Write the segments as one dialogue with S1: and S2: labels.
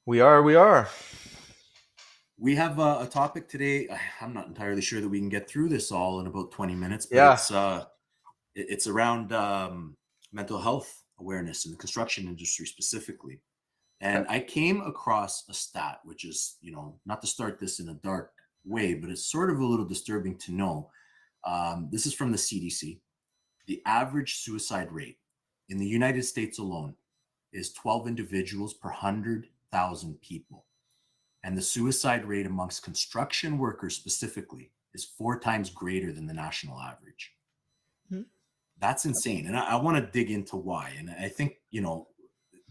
S1: We are, we are.
S2: We have a topic today. I'm not entirely sure that we can get through this all in about 20 minutes, but
S1: Yeah.
S2: it's around mental health awareness in the construction industry specifically.
S1: Okay.
S2: And I came across a stat, which is, not to start this in a dark way, but it's sort of a little disturbing to know. This is from the CDC. The average suicide rate in the United States alone is 12 individuals per 100,000 people. And the suicide rate amongst construction workers specifically is 4 times greater than the national average.
S1: Mhm.
S2: That's insane. And I want to dig into why. And I think,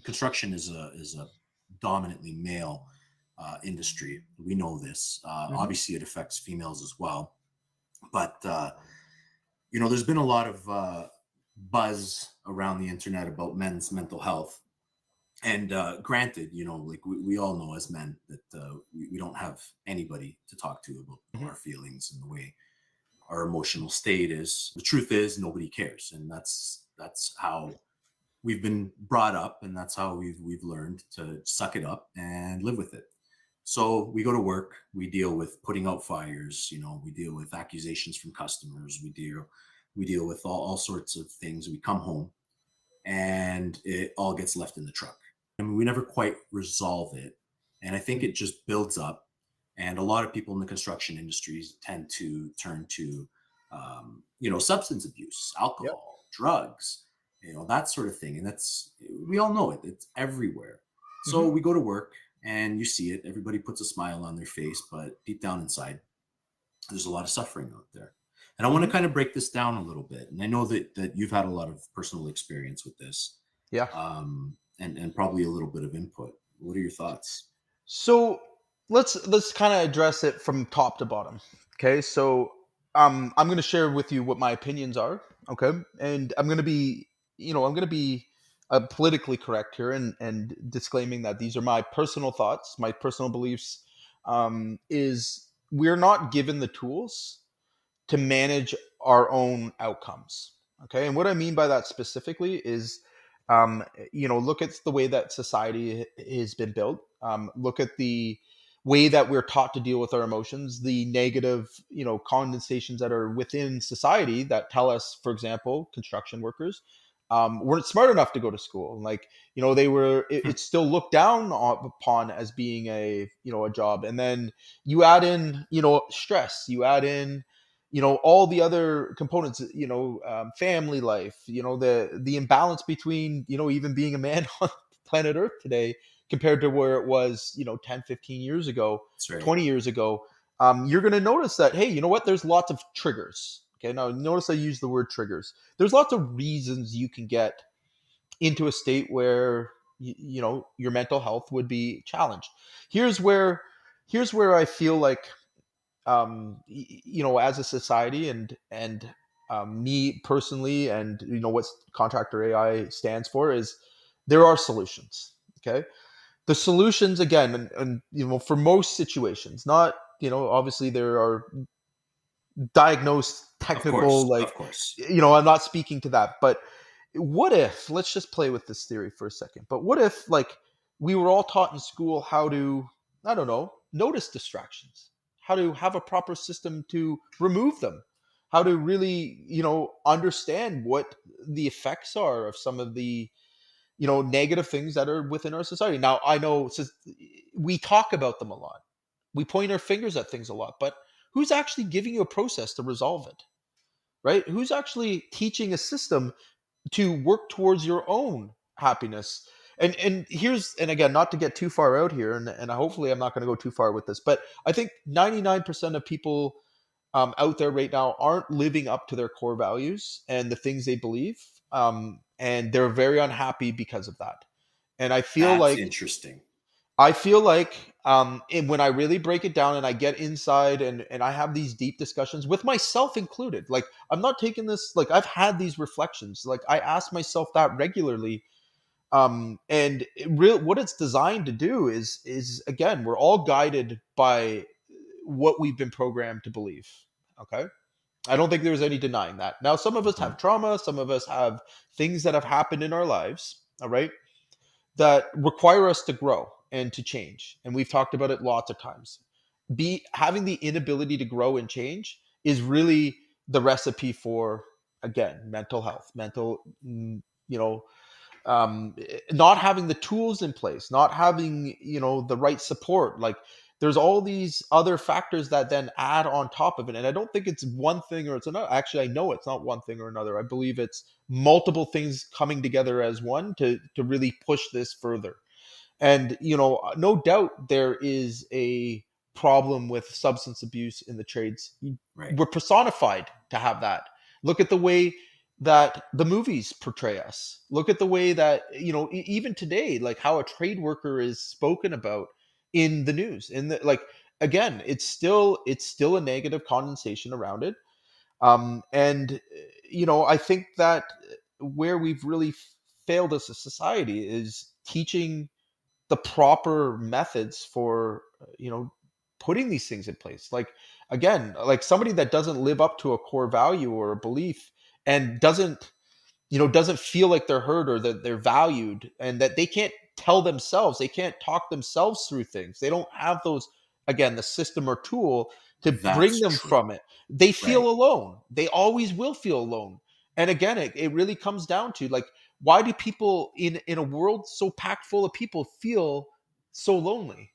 S2: construction is a dominantly male industry. We know this.
S1: Mhm.
S2: Obviously, it affects females as well. But, there's been a lot of buzz around the internet about men's mental health. And granted, like we all know as men that we don't have anybody to talk to about
S1: Mhm.
S2: our feelings and the way our emotional state is. The truth is, nobody cares, and that's how we've been brought up, and that's how we've learned to suck it up and live with it. So we go to work, we deal with putting out fires, we deal with accusations from customers, we deal with all sorts of things. We come home and it all gets left in the truck. I mean, we never quite resolve it. And I think
S1: Mhm.
S2: it just builds up. And a lot of people in the construction industries tend to turn to, substance abuse,
S1: Yep.
S2: alcohol, drugs, that sort of thing. And we all know it, it's everywhere. So
S1: Mhm.
S2: we go to work and you see it. Everybody puts a smile on their face, but deep down inside, there's a lot of suffering out there. And I want to
S1: Mhm.
S2: kind of break this down a little bit. And I know that you've had a lot of personal experience with this,
S1: Yeah.
S2: and probably a little bit of input. What are your thoughts?
S1: So let's kind of address it from top to bottom. Okay. So I'm going to share with you what my opinions are. Okay. And I'm going to be politically correct here and disclaiming that these are my personal thoughts, my personal beliefs. Is we're not given the tools to manage our own outcomes. Okay. And what I mean by that specifically is, look at the way that society has been built. Look at the way that we're taught to deal with our emotions, the negative, condensations that are within society that tell us, for example, construction workers weren't smart enough to go to school. Like, it's still looked down upon as being a job. And then you add in, stress, you add in, all the other components, family life, the imbalance between, even being a man on planet earth today compared to where it was, 10, 15 years ago,
S2: That's right.
S1: 20 years ago. You're going to notice that, hey, you know what, there's lots of triggers. Okay, now notice I use the word triggers. There's lots of reasons you can get into a state where your mental health would be challenged. Here's where I feel like, as a society, and me personally, and what Contractor AI stands for, is there are solutions. Okay, the solutions, again, and for most situations, not, obviously there are diagnosed
S2: Of course.
S1: technical, like,
S2: Of course.
S1: I'm not speaking to that, but what if, let's just play with this theory for a second, but what if, like, we were all taught in school how to, I don't know, notice distractions, how to have a proper system to remove them, how to really, understand what the effects are of some of the, negative things that are within our society. Now, I know we talk about them a lot, we point our fingers at things a lot, but who's actually giving you a process to resolve it? Right? Who's actually teaching a system to work towards your own happiness? And again, not to get too far out here, and hopefully I'm not going to go too far with this, but I think 99% of people out there right now aren't living up to their core values and the things they believe, and they're very unhappy because of that. And
S2: That's interesting.
S1: I feel like, and when I really break it down and I get inside, and I have these deep discussions with myself included, like, I'm not taking this, like, I've had these reflections, like, I ask myself that regularly. And what it's designed to do is, again, we're all guided by what we've been programmed to believe. Okay. I don't think there's any denying that. Now, some of us
S2: Mhm.
S1: have trauma, some of us have things that have happened in our lives, all right, that require us to grow. and to change. And we've talked about it lots of times. Be having the inability to grow and change is really the recipe for, again, mental health, you know, not having the tools in place, not having, the right support. Like, there's all these other factors that then add on top of it. And I don't think it's one thing or it's another. Actually, I know it's not one thing or another. I believe it's multiple things coming together as one to really push this further. And, no doubt there is a problem with substance abuse in the trades.
S2: Right.
S1: We're personified to have that. Look at the way that the movies portray us. Look at the way that, even today, like how a trade worker is spoken about in the news. In the, like, again, it's still a negative condensation around it. And I think that where we've really failed as a society is teaching the proper methods for, putting these things in place. Like, again, like somebody that doesn't live up to a core value or a belief, and doesn't feel like they're heard or that they're valued, and that they can't tell themselves, they can't talk themselves through things, they don't have those, again, the system or tool to bring
S2: That's
S1: them
S2: true.
S1: from it, they
S2: Right.
S1: feel alone, they always will feel alone. And again, it really comes down to, like, why do people in a world so packed full of people feel so lonely?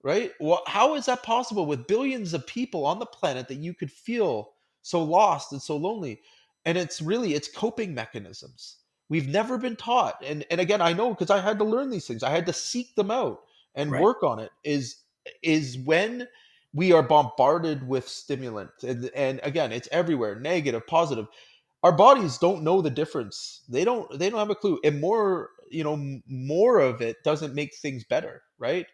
S1: Right? Well, how is that possible with billions of people on the planet that you could feel so lost and so lonely? And it's coping mechanisms. We've never been taught. And again, I know because I had to learn these things. I had to seek them out and
S2: Right.
S1: work on it. Is when we are bombarded with stimulant. And again, it's everywhere, negative, positive. Our bodies don't know the difference. They don't have a clue. And more of it doesn't make things better, right?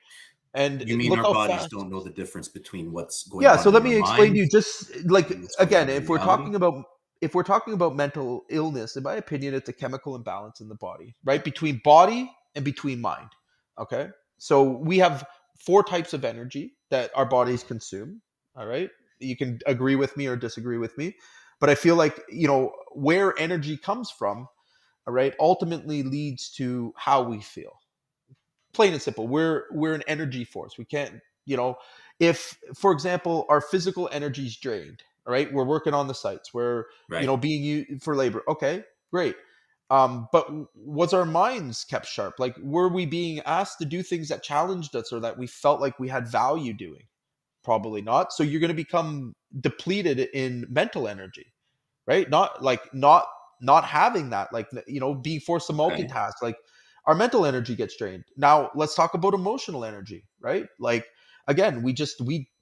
S1: And
S2: You mean
S1: look
S2: our
S1: how
S2: bodies
S1: fast.
S2: don't know the difference between what's going
S1: Yeah,
S2: on
S1: so
S2: in
S1: let
S2: our
S1: me explain to
S2: mind
S1: you, just like,
S2: and what's going
S1: again,
S2: on in reality?
S1: if we're talking about mental illness, in my opinion, it's a chemical imbalance in the body, right? Between body and between mind. Okay? So we have four types of energy that our bodies consume. All right? You can agree with me or disagree with me, but I feel like, where energy comes from, all right, ultimately leads to how we feel. Plain and simple, we're an energy force. We can't, if, for example, our physical energy is drained, all right, we're working on the sites, we're,
S2: Right.
S1: being used for labor, okay, great. But was our minds kept sharp? Like, were we being asked to do things that challenged us or that we felt like we had value doing? Probably not. So you're going to become depleted in mental energy, right? Not having that, like, being forced to
S2: Okay.
S1: multitask, like, our mental energy gets drained. Now let's talk about emotional energy, right? Like, again, we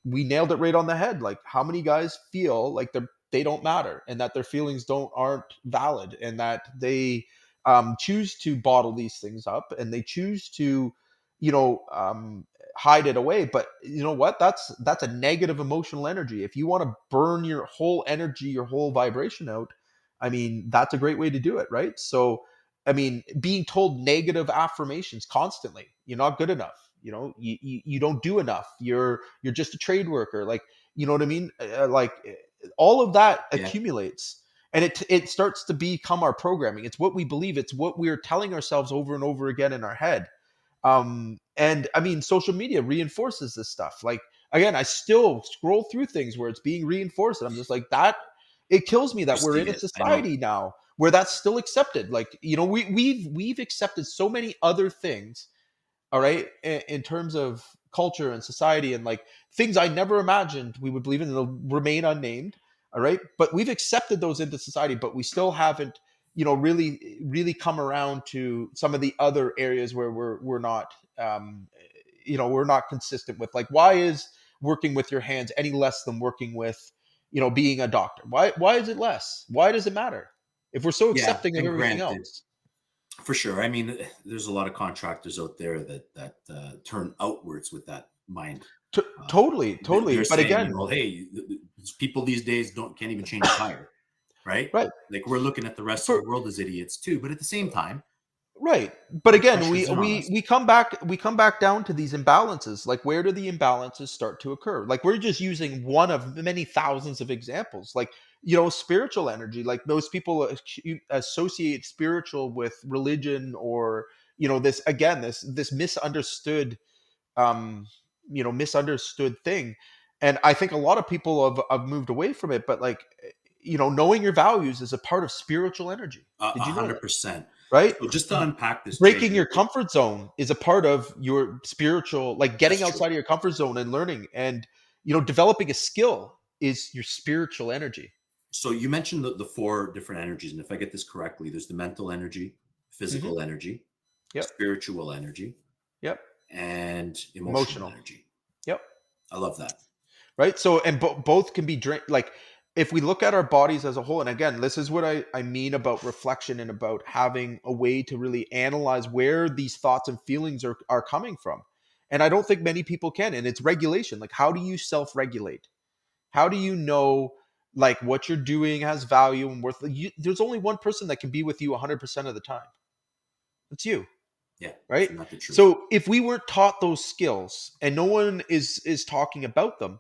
S1: nailed it right on the head. Like, how many guys feel like they don't matter, and that their feelings aren't valid, and that they choose to bottle these things up, and they choose to, you know um hide it away. But you know what, that's a negative emotional energy. If you want to burn your whole energy, your whole vibration out, I mean, that's a great way to do it, right? So, I mean, being told negative affirmations constantly, you're not good enough, you don't do enough, you're just a trade worker, like, you know what I mean? All of that
S2: Yeah.
S1: accumulates, and it starts to become our programming. It's what we believe, it's what we're telling ourselves over and over again in our head. And I mean, social media reinforces this stuff. Like, again, I still scroll through things where it's being reinforced, and I'm just like, that it kills me
S2: You're
S1: that we're in
S2: seeing
S1: a
S2: it. I know.
S1: society now where that's still accepted. Like, we've accepted so many other things, all right, in terms of culture and society, and like things I never imagined we would believe in, they'll remain unnamed, all right, but we've accepted those into society, but we still haven't, really come around to some of the other areas where we're not, we're not consistent with. Like, why is working with your hands any less than working with, being a doctor? Why is it less? Why does it matter if we're so
S2: Yeah.
S1: accepting of
S2: And
S1: everything
S2: granted,
S1: else?
S2: for sure. I mean, there's a lot of contractors out there that turn outwards with that mind.
S1: Totally, totally,
S2: They're
S1: but
S2: saying,
S1: again,
S2: hey, people these days can't even change a tire, right?
S1: right.
S2: Like we're looking at the rest of the
S1: For
S2: world as idiots too. But at the same time,
S1: Right. But
S2: the
S1: again,
S2: pressure's
S1: we
S2: in on
S1: we
S2: us.
S1: we come back down to these imbalances. Like, where do the imbalances start to occur? Like, we're just using one of many thousands of examples. Like, spiritual energy. Like, those people associate spiritual with religion, or this, again, this misunderstood, um misunderstood thing. And I think a lot of people have moved away from it, but like, knowing your values is a part of spiritual energy.
S2: A
S1: Did you know that?
S2: 100%.
S1: Right?
S2: So just to unpack this, Jay,
S1: Breaking your comfort zone is a part of your spiritual, like
S2: that's
S1: getting
S2: true.
S1: outside of your comfort zone and learning, and developing a skill is your spiritual energy.
S2: So you mentioned the four different energies, and if I get this correctly, there's the mental energy,
S1: Hmm.
S2: physical energy,
S1: Yep.
S2: spiritual energy,
S1: Yep.
S2: and emotional
S1: Emotional.
S2: energy.
S1: Yep.
S2: I love that.
S1: Right. So, and both can be like, if we look at our bodies as a whole, and again, this is what I mean about reflection and about having a way to really analyze where these thoughts and feelings are coming from. And I don't think many people can. And it's regulation. Like, how do you self-regulate? How do you know, like, what you're doing has value and worth? There's only one person that can be with you 100% of the time. It's you.
S2: Yeah,
S1: Right.
S2: isn't that the truth?
S1: So if we weren't taught those skills and no one is talking about them,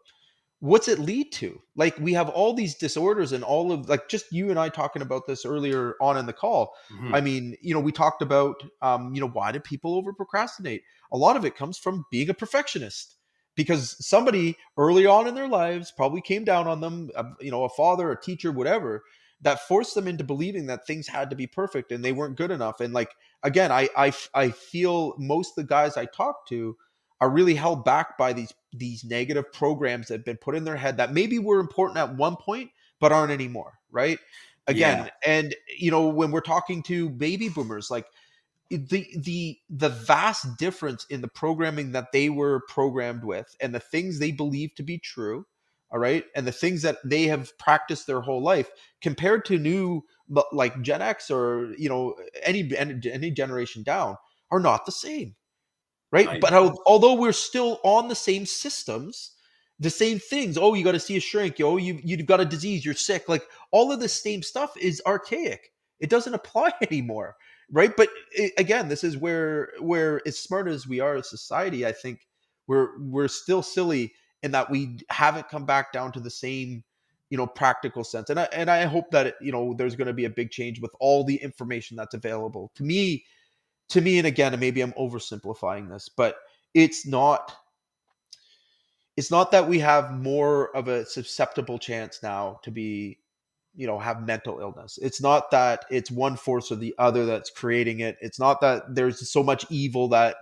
S1: what's it lead to? Like, we have all these disorders and all of, like, just you and I talking about this earlier on in the call. I
S2: Mhm.
S1: mean, we talked about, why do people over procrastinate? A lot of it comes from being a perfectionist, because somebody early on in their lives probably came down on them, a father, a teacher, whatever, that forced them into believing that things had to be perfect and they weren't good enough. And like, again, I feel most of the guys I talk to are really held back by these negative programs that have been put in their head that maybe were important at one point but aren't anymore, right?
S2: Yeah,
S1: Again, and when we're talking to baby boomers, like, the vast difference in the programming that they were programmed with and the things they believe to be true, all right, and the things that they have practiced their whole life, compared to new, but like Gen X, or any generation down, are not the same. Right?
S2: I
S1: But although we're still on the same systems, the same things. Oh, you got to see a shrink. Oh, you've got a disease. You're sick. Like, all of this same stuff is archaic. It doesn't apply anymore, right? But again, this is where as smart as we are as society, I think we're still silly in that we haven't come back down to the same, practical sense. And I hope that there's going to be a big change with all the information that's available to me. And again, maybe I'm oversimplifying this, but it's not it's not that we have more of a susceptible chance now to be, have mental illness. It's not that it's one force or the other that's creating it. It's not that there's so much evil that,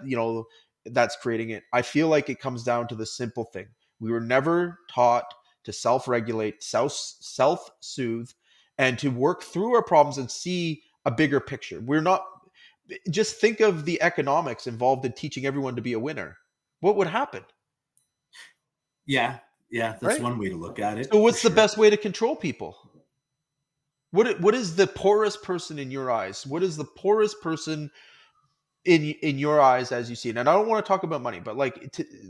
S1: that's creating it. I feel like it comes down to the simple thing. We were never taught to self-regulate, self-soothe, and to work through our problems and see a bigger picture. We're not Just think of the economics involved in teaching everyone to be a winner. What would happen,
S2: yeah, yeah. That's
S1: right?
S2: one way to look at
S1: So
S2: it for
S1: what's the
S2: sure.
S1: best way to control people? What is the poorest person in your eyes? What is the poorest person in your eyes as you see it? And I don't want to talk about money, but like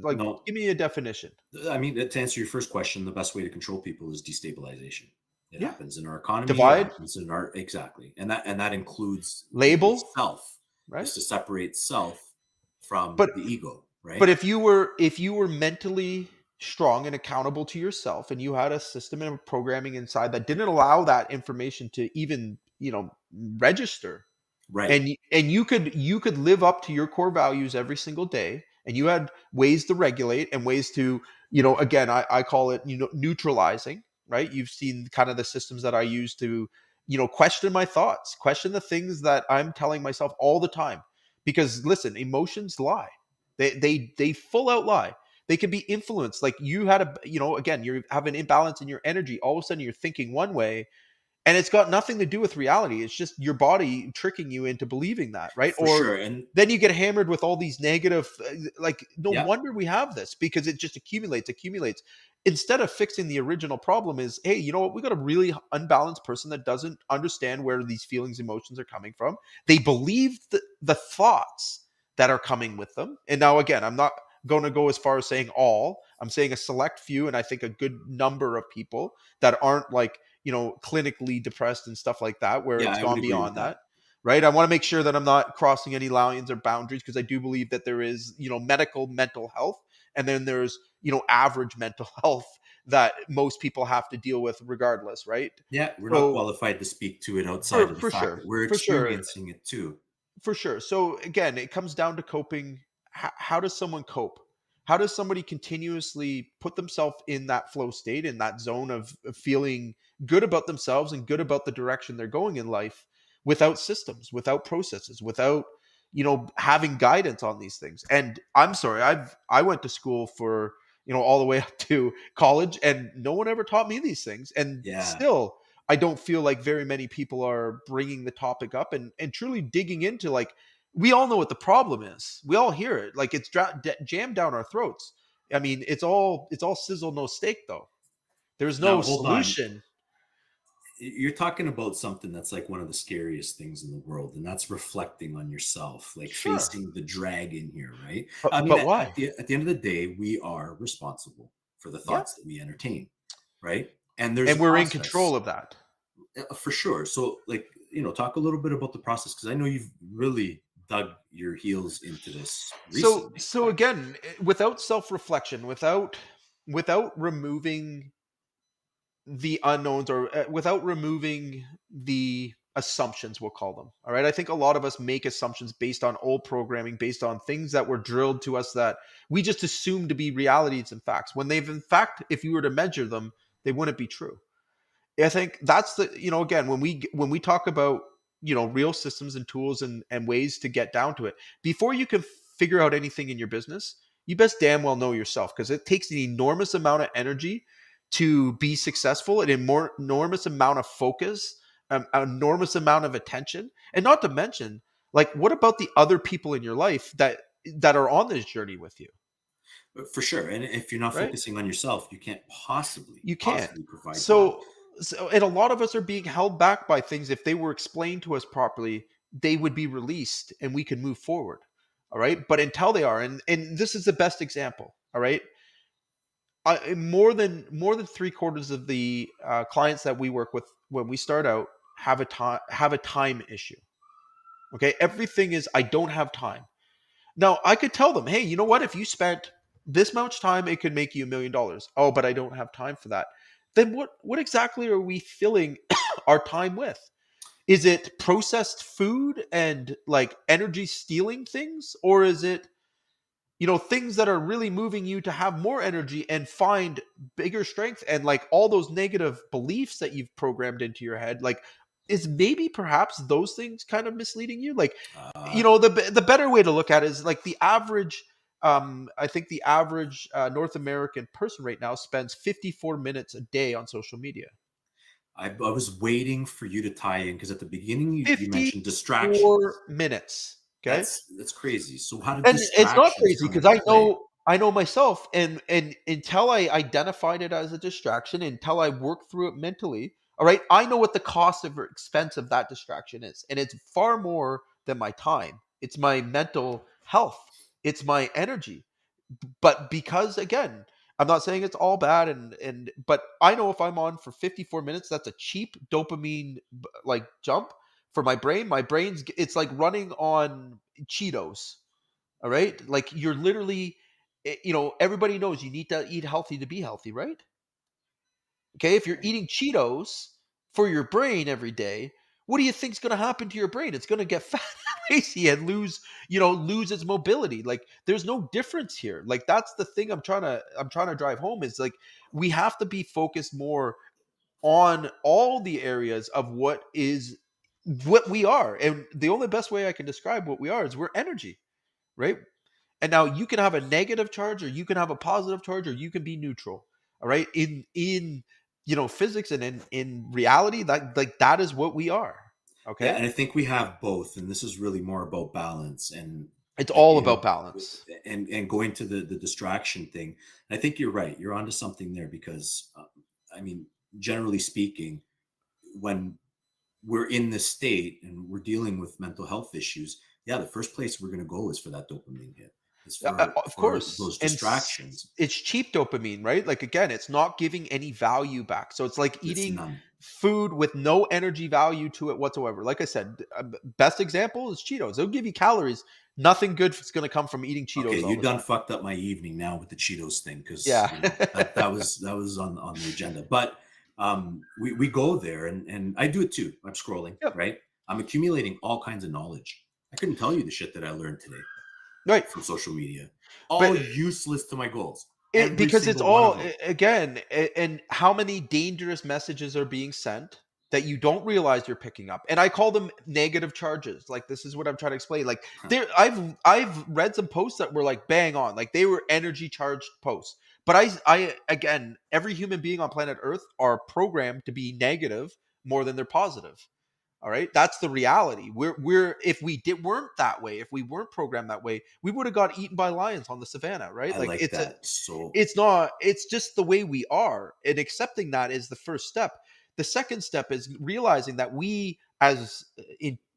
S2: No,
S1: give me a definition.
S2: I mean, to answer your first question, the best way to control people is destabilization. It
S1: Yeah.
S2: happens in our economy. It
S1: Divide,
S2: happens in our exactly, and that includes the
S1: label,
S2: self, is
S1: right?
S2: to separate self from
S1: But
S2: the ego,
S1: but
S2: right?
S1: if you were mentally strong and accountable to yourself, and you had a system and a programming inside that didn't allow that information to even, register,
S2: Right,
S1: and you could live up to your core values every single day, and you had ways to regulate and ways to, again, I call it, neutralizing, right? You've seen kind of the systems that I use to, question my thoughts, question the things that I'm telling myself all the time. Because listen, emotions lie. They full out lie. They can be influenced. Like, you had again, you have an imbalance in your energy, all of a sudden you're thinking one way, and it's got nothing to do with reality. It's just your body tricking you into believing that, right?
S2: for
S1: Or
S2: sure. And
S1: then you get hammered with all these negative, like, no
S2: yeah,
S1: wonder we have this, because it just accumulates. Instead of fixing the original problem, is, hey, you know what? We got a really unbalanced person that doesn't understand where these feelings, emotions are coming from. They believe the thoughts that are coming with them. And now, again, I'm not going to go as far as saying all. I'm saying a select few, and I think a good number of people that aren't like, clinically depressed and stuff like that, where
S2: yeah,
S1: it's
S2: I would
S1: gone
S2: agree with
S1: beyond that,
S2: that.
S1: right? I want to make sure that I'm not crossing any lines or boundaries, because I do believe that there is, medical mental health, and then there's, average mental health that most people have to deal with regardless, right?
S2: Yeah, we're not
S1: So
S2: qualified to speak to it outside
S1: for
S2: of the
S1: for
S2: fact
S1: sure,
S2: that we're
S1: for sure,
S2: experiencing it too.
S1: For sure. So again, it comes down to coping. How does someone cope? How does somebody continuously put themselves in that flow state, in that zone of feeling good about themselves and good about the direction they're going in life without systems, without processes, without having guidance on these things? And I'm sorry, I went to school for all the way up to college, and no one ever taught me these things. And
S2: Yeah.
S1: still, I don't feel like very many people are bringing the topic up and truly digging into, like, we all know what the problem is. We all hear it. Like, it's jammed down our throats. I mean, it's all sizzle no steak though. There's no
S2: Now hold on.
S1: solution.
S2: You're talking about something that's like one of the scariest things in the world, and that's reflecting on yourself, like
S1: Sure.
S2: facing the dragon here, right? I
S1: But
S2: mean,
S1: but why?
S2: at the end of the day, we are responsible for the
S1: Yeah.
S2: thoughts that we entertain, right? And there's
S1: And
S2: a
S1: we're in control
S2: process.
S1: of that.
S2: For sure. So, like, talk a little bit about the process because I know you've really dug your heels into this
S1: So
S2: recently.
S1: so again, without self-reflection, without removing the unknowns, or without removing the assumptions, we'll call them. All right. I think a lot of us make assumptions based on old programming, based on things that were drilled to us that we just assume to be realities and facts, when they've, in fact, if you were to measure them, they wouldn't be true. I think that's again, when we talk about real systems and tools and ways to get down to it, before you can figure out anything in your business, you best damn well know yourself, because it takes an enormous amount of energy to be successful, an enormous amount of focus, an enormous amount of attention, and not to mention, like, what about the other people in your life that are on this journey with you,
S2: For sure. And if you're not
S1: right?
S2: focusing on yourself, you can't possibly,
S1: You can't.
S2: possibly provide value.
S1: So, and a lot of us are being held back by things. If they were explained to us properly, they would be released and we can move forward. All right. But until they are, and this is the best example. All right. More than three-quarters of the clients that we work with when we start out have a time issue. Okay. Everything is, I don't have time. Now, I could tell them, hey, you know what? If you spent this much time, it could make you $1 million. Oh, but I don't have time for that. Then what exactly are we filling our time with? Is it processed food and, like, energy stealing things? Or is it, things that are really moving you to have more energy and find bigger strength, and, like, all those negative beliefs that you've programmed into your head? Like, is maybe perhaps those things kind of misleading you? Like,
S2: Uh,
S1: the better way to look at it is, like, the average, I think the average North American person right now spends 54 minutes a day on social media.
S2: I was waiting for you to tie in because at the beginning you mentioned
S1: 54
S2: distractions.
S1: minutes. Okay.
S2: That's crazy. So how did
S1: And it's not
S2: distractions
S1: crazy,
S2: come
S1: because
S2: into play?
S1: I know myself, and until I identified it as a distraction, until I worked through it mentally, all right, I know what the cost of or expense of that distraction is, and it's far more than my time. It's my mental health. It's my energy. But because, again, I'm not saying it's all bad, and but I know if I'm on for 54 minutes, that's a cheap dopamine, like, jump for my brain. My brain's it's like running on Cheetos. All right? Like, you're literally, everybody knows you need to eat healthy to be healthy, right? Okay? If you're eating Cheetos for your brain every day, what do you think's going to happen to your brain? It's going to get fat and lazy and lose its mobility. Like, there's no difference here. Like, that's the thing I'm trying to drive home, is, like, we have to be focused more on all the areas of what we are. And the only best way I can describe what we are is we're energy, right? And now you can have a negative charge, or you can have a positive charge, or you can be neutral. All right. In physics and in reality, that is what we are.
S2: Yeah,
S1: Okay.
S2: and I think we have both, and this is really more about balance and
S1: It's
S2: uh,
S1: all
S2: you
S1: about
S2: know,
S1: balance.
S2: and going to the distraction thing. I think you're right. You're onto something there because I mean, generally speaking, when we're in this state and we're dealing with mental health issues, yeah, the first place we're going to go is for that dopamine hit. Is
S1: Of
S2: for
S1: course.
S2: those
S1: And
S2: distractions.
S1: it's cheap dopamine, right? Like, again, it's not giving any value back. So it's like
S2: It's
S1: eating
S2: none.
S1: food with no energy value to it whatsoever. Like I said, best example is Cheetos. They'll give you calories. Nothing good is going to come from eating
S2: Okay,
S1: Cheetos all
S2: you
S1: the
S2: done
S1: time.
S2: fucked up my evening now with the Cheetos thing because
S1: Yeah.
S2: that was on the agenda. But we go there and I do it too. I'm scrolling,
S1: Yep.
S2: right? I'm accumulating all kinds of knowledge. I couldn't tell you the shit that I learned today
S1: Right.
S2: from social media.
S1: But
S2: All useless to my goals.
S1: it
S2: Every
S1: because it's
S2: single one of
S1: all
S2: them.
S1: again, and how many dangerous messages are being sent that you don't realize you're picking up, and I call them negative charges. Like, this is what I'm trying to explain. Like, I've read some posts that were like bang on, like they were energy charged posts. But I again, every human being on planet Earth are programmed to be negative more than they're positive. All right, that's the reality. We're if we did weren't that way, if we weren't programmed that way, we would have got eaten by lions on the savannah, right?
S2: I
S1: Like,
S2: like
S1: it's a
S2: that. So
S1: it's not, it's just the way we are, and accepting that is the first step. The second step is realizing that we, as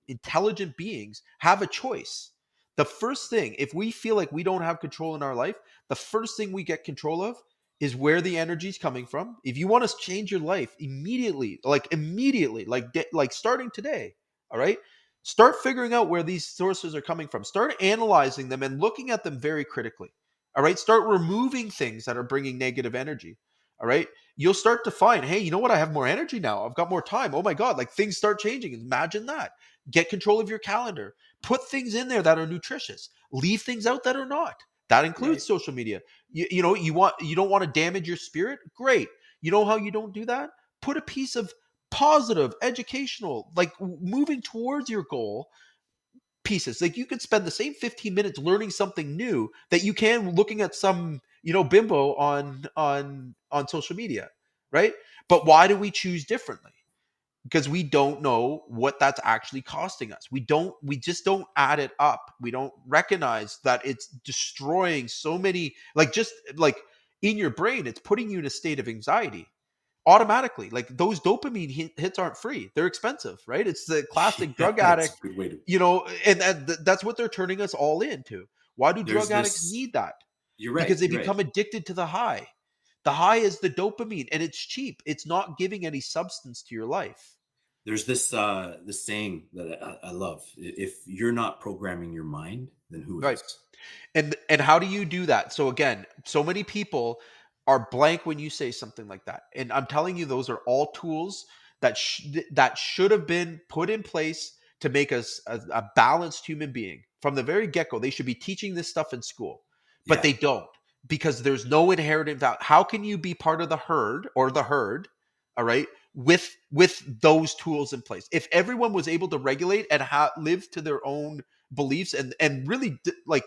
S1: intelligent beings, have a choice. The first thing, if we feel like we don't have control in our life, the first thing we get control of is where the energy is coming from. If you want to change your life immediately, like starting today, all right, start figuring out where these sources are coming from, start analyzing them and looking at them very critically. All right. Start removing things that are bringing negative energy. All right. You'll start to find, hey, you know what? I have more energy now. I've got more time. Oh my God. Like, things start changing. Imagine that. Get control of your calendar. Put things in there that are nutritious. Leave things out that are not. That includes
S2: right.
S1: social media. You don't want to damage your spirit. Great. You know how you don't do that? Put a piece of positive, educational, like moving towards your goal pieces. Like, you could spend the same 15 minutes learning something new that you can looking at some, bimbo on social media, right? But why do we choose differently? Because we don't know what that's actually costing us. We just don't add it up. We don't recognize that it's destroying so many, like, just like in your brain, it's putting you in a state of anxiety automatically. Like, those dopamine hits aren't free, they're expensive, right? It's the classic
S2: Yeah,
S1: drug
S2: that's
S1: addict,
S2: a good way to.
S1: and that's what they're turning us all into. Why do
S2: There's
S1: drug addicts
S2: this.
S1: need that?
S2: You're right.
S1: Because they
S2: You're right.
S1: become addicted to the high. The high is the dopamine, and it's cheap. It's not giving any substance to your life.
S2: There's this saying that I love. If you're not programming your mind, then who
S1: Right.
S2: is?
S1: And how do you do that? So again, so many people are blank when you say something like that. And I'm telling you, those are all tools that should have been put in place to make us a balanced human being from the very get-go. They should be teaching this stuff in school, but
S2: Yeah.
S1: they don't, because there's no inherent value. How can you be part of the herd, all right, with those tools in place? If everyone was able to regulate and live to their own beliefs, and really like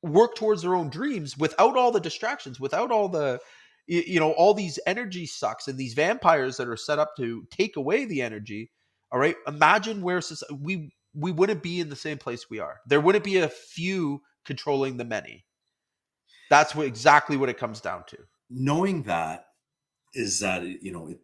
S1: work towards their own dreams without all the distractions, without all the all these energy sucks and these vampires that are set up to take away the energy. All right, imagine where we wouldn't be in the same place we are. There wouldn't be a few controlling the many. That's exactly what it comes down to.
S2: Knowing that is that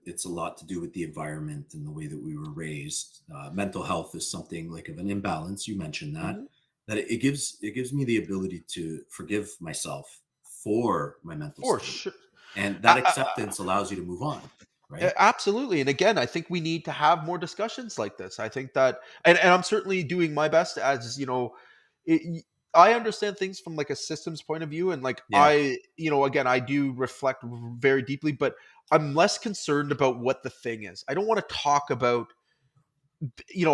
S2: it's a lot to do with the environment and the way that we were raised. Mental health is something like of an imbalance. You mentioned that
S1: Mhm.
S2: it gives me the ability to forgive myself for my mental
S1: For
S2: state,
S1: sure.
S2: and that
S1: I,
S2: acceptance allows you to move on. Right?
S1: Absolutely. And again, I think we need to have more discussions like this. I think that, and I'm certainly doing my best, as it, I understand things from like a systems point of view. And like,
S2: Yeah.
S1: again, I do reflect very deeply, but I'm less concerned about what the thing is. I don't want to talk about,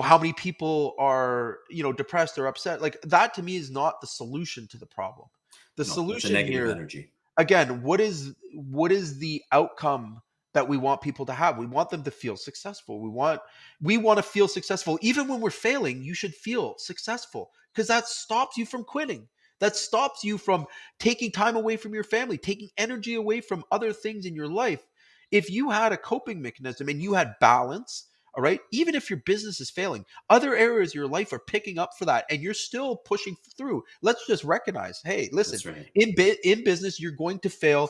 S1: how many people are, depressed or upset. Like, that to me is not the solution to the problem. The
S2: No, that's a
S1: solution
S2: negative
S1: here,
S2: energy.
S1: again, what is the outcome that we want people to have? We want them to feel successful. We want to feel successful. Even when we're failing, you should feel successful, because that stops you from quitting. That stops you from taking time away from your family, taking energy away from other things in your life. If you had a coping mechanism and you had balance, all right, even if your business is failing, other areas of your life are picking up for that, and you're still pushing through. Let's just recognize, hey, listen,
S2: That's right.
S1: in business, you're going to fail,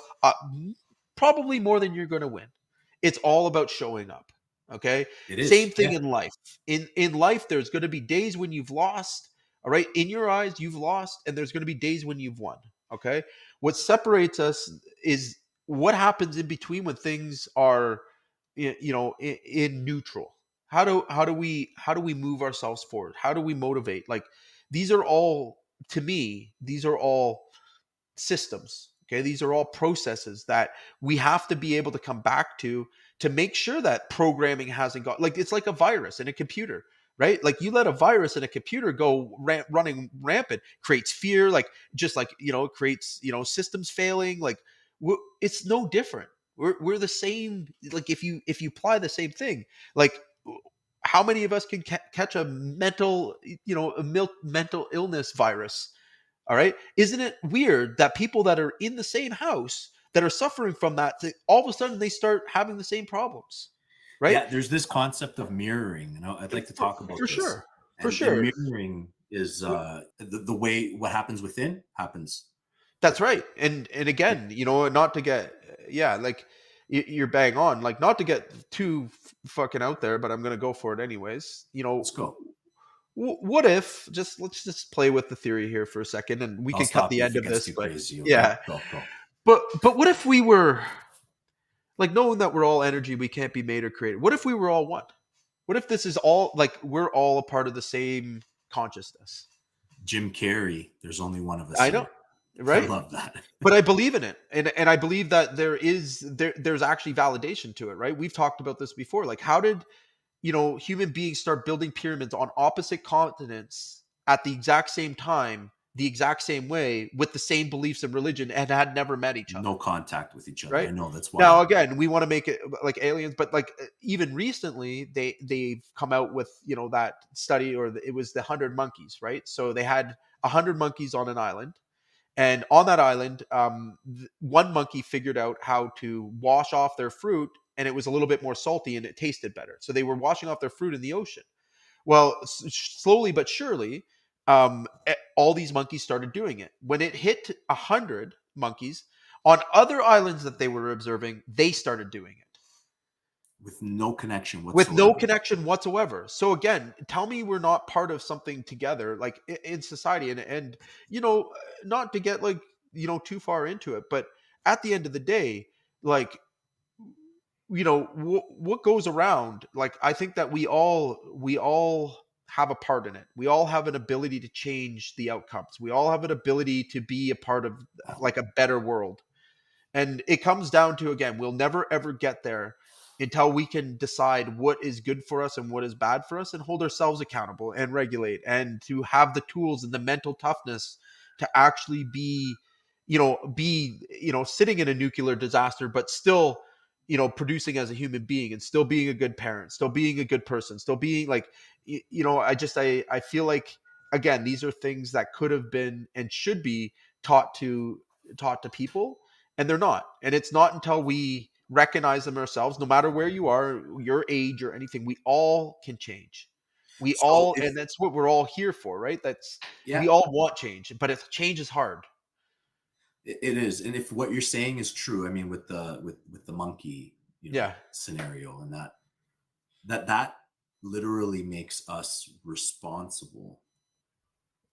S1: probably more than you're going to win. It's all about showing up. Okay.
S2: It
S1: Same
S2: is.
S1: thing
S2: Yeah.
S1: in life. In life, there's going to be days when you've lost. All right. In your eyes, you've lost, and there's going to be days when you've won. Okay. What separates us is what happens in between when things are, in neutral. How do we move ourselves forward? How do we motivate? Like, these are all, to me, these are all systems. Okay, these are all processes that we have to be able to come back to make sure that programming hasn't got, like, it's like a virus in a computer. right? Like you let a virus in a computer go running rampant, creates fear, like just like creates systems failing. Like it's no different. We're the same. Like if you apply the same thing, like how many of us can catch a mental illness virus? All right, isn't it weird that people that are in the same house that are suffering from that all of a sudden they start having the same problems, right?
S2: Yeah, there's this concept of mirroring, and I'd like to talk
S1: For
S2: about this.
S1: sure, for
S2: And
S1: sure.
S2: mirroring is the way what happens within happens.
S1: That's right. And again, not to get yeah, like you're bang on, like not to get too fucking out there, but I'm gonna go for it anyways.
S2: Let's go.
S1: What if let's just play with the theory here for a second, and we
S2: I'll
S1: can cut
S2: stop
S1: the
S2: you if
S1: end
S2: it
S1: of
S2: gets
S1: this,
S2: too
S1: but
S2: crazy. Okay,
S1: yeah,
S2: go, go.
S1: but what if we were like knowing that we're all energy, we can't be made or created. What if we were all one? What if this is all like we're all a part of the same consciousness?
S2: Jim Carrey, there's only one of us
S1: I know,
S2: here. I
S1: right?
S2: love that.
S1: But I believe in it, and I believe that there's actually validation to it, right? We've talked about this before. Like, how did human beings start building pyramids on opposite continents at the exact same time, the exact same way, with the same beliefs and religion, and had never met each other?
S2: No contact with each other.
S1: Right?
S2: I know that's
S1: Now,
S2: wild.
S1: again, we want to make it like aliens, but like even recently, they've come out with that study, or it was the 100 monkeys, right? So they had 100 monkeys on an island, and on that island, one monkey figured out how to wash off their fruit, and it was a little bit more salty and it tasted better. So they were washing off their fruit in the ocean. Well, slowly but surely, all these monkeys started doing it. When it hit 100 monkeys on other islands that they were observing, they started doing it
S2: With no connection
S1: with no
S2: whatsoever.
S1: connection whatsoever. So again, tell me we're not part of something together, like in society, and you know, not to get like too far into it, but at the end of the day, like what goes around, like I think that we all have a part in it. We all have an ability to change the outcomes. We all have an ability to be a part of like a better world. And it comes down to, again, we'll never ever get there until we can decide what is good for us and what is bad for us, and hold ourselves accountable and regulate, and to have the tools and the mental toughness to actually be sitting in a nuclear disaster, but still, producing as a human being, and still being a good parent, still being a good person, still being like, I feel like, again, these are things that could have been and should be taught to people, and they're not. And it's not until we recognize them ourselves, no matter where you are, your age or anything, we all can change. We
S2: So
S1: all,
S2: if
S1: and that's what we're all here for, right? That's
S2: yeah,
S1: we all want change, but change is hard.
S2: it is. And if what you're saying is true, I mean, with the monkey,
S1: Yeah.
S2: scenario, and that literally makes us responsible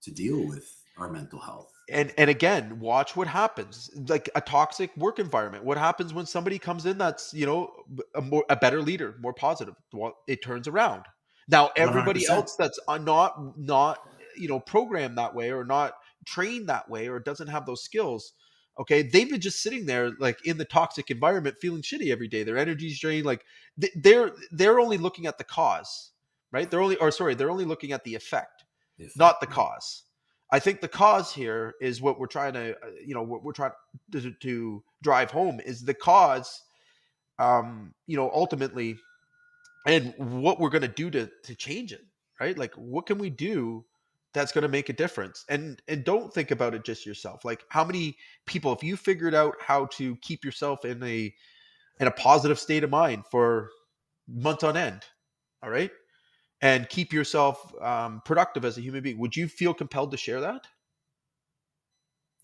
S2: to deal with our mental health.
S1: And again, watch what happens. Like a toxic work environment. What happens when somebody comes in that's a better leader, more positive? Well, it turns around. Now everybody
S2: 100%.
S1: else that's not programmed that way, or not trained that way, or doesn't have those skills. Okay, they've been just sitting there like in the toxic environment, feeling shitty every day. Their energy's drained. Like they're only looking at the cause, right? They're only looking at the effect,
S2: The effect,
S1: not the
S2: yeah.
S1: cause. I think the cause here is what we're trying to, what we're trying to drive home is the cause, ultimately, and what we're going to do to change it, right? Like, what can we do that's going to make a difference? And don't think about it just yourself. Like, how many people, if you figured out how to keep yourself in a positive state of mind for months on end, all right, and keep yourself productive as a human being, would you feel compelled to share that?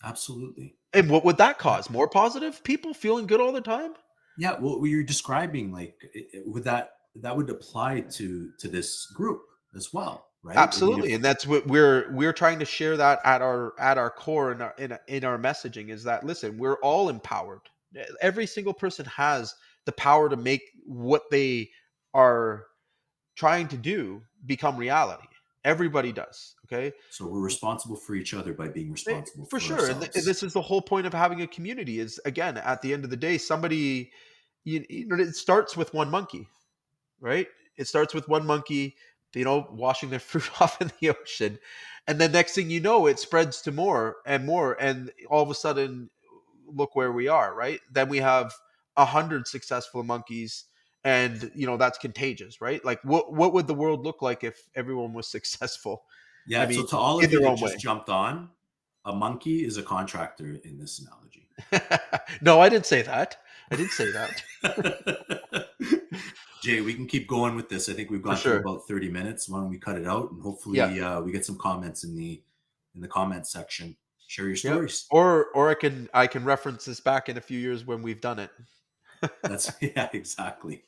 S2: Absolutely.
S1: And what would that
S2: Yeah.
S1: cause? More positive people feeling good all the time?
S2: Yeah, well, what you're describing, like, would that would apply to this group as well, right? I mean, if
S1: Absolutely, and that's what we're trying to share, that at our core, in our messaging, is that, listen, we're all empowered. Every single person has the power to make what they are trying to do become reality. Everybody does. Okay.
S2: so, we're responsible for each other by being responsible
S1: For
S2: for
S1: sure, and
S2: ourselves.
S1: this is the whole point of having a community. Is, again, at the end of the day, it starts with one monkey, right? It starts with one monkey washing their fruit off in the ocean. And then next thing you know, it spreads to more and more. And all of a sudden, look where we are, right? Then we have 100 successful monkeys, and that's contagious, right? Like what would the world look like if everyone was successful? I
S2: Yeah. So
S1: mean,
S2: to all
S1: in
S2: of you
S1: their
S2: that
S1: own
S2: just
S1: way.
S2: jumped on, a monkey is a contractor in this analogy.
S1: No, I didn't say that. I didn't say that.
S2: Jay, we can keep going with this. I think we've
S1: For
S2: gone through
S1: sure.
S2: about 30 minutes. Why don't we cut it out, and
S1: Yeah.
S2: hopefully we get some comments in the comments section. Share your
S1: Yep.
S2: stories.
S1: Or I can reference this back in a few years when we've done it.
S2: That's yeah, exactly.